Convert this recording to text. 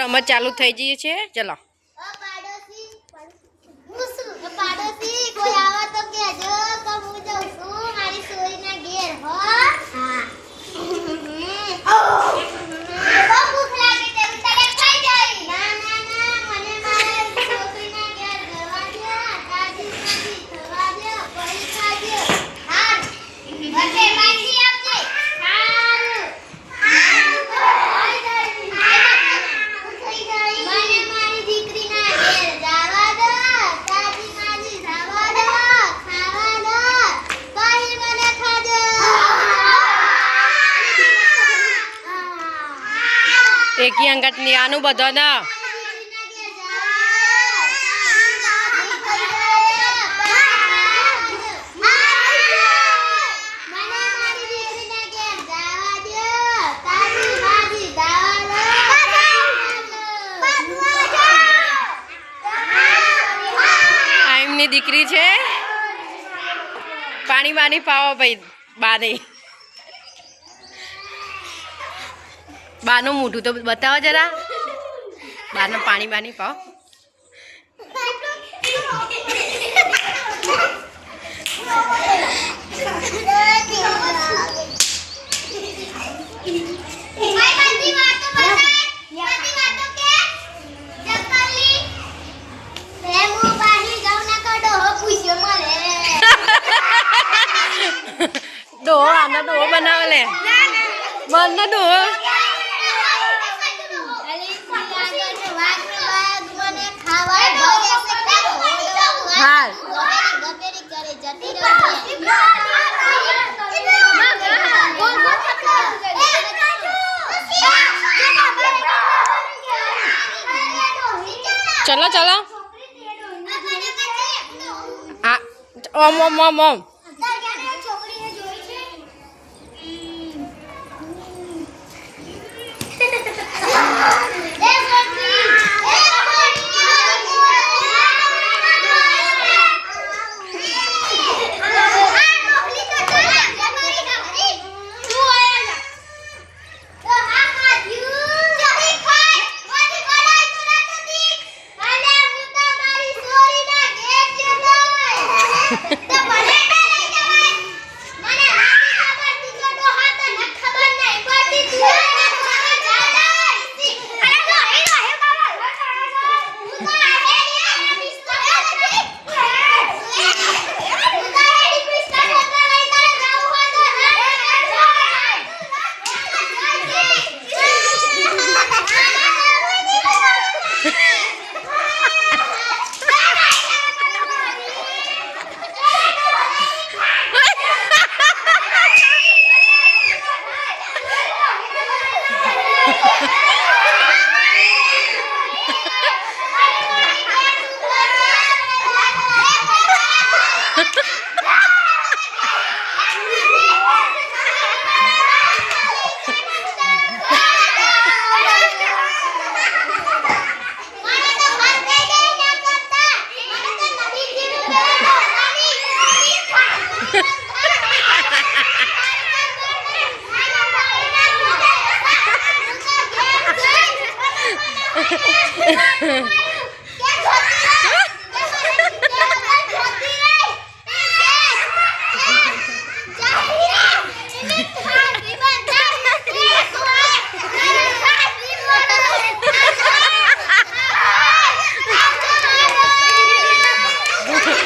રમત ચાલુ થઈ ગઈ છે ચલો એકી અંગત ની આનું બધો ના એમની દીકરી છે પાણી બાની પાવો ભાઈ બાને બાનું મોઢું તો બતાવો જરા બાનું પાણી બાની પાવ ડો આનો ડો બનાવે લે બંને ડો હાલ ચલો ચલો આ ઓમ ઓમ ઓમ ઓમ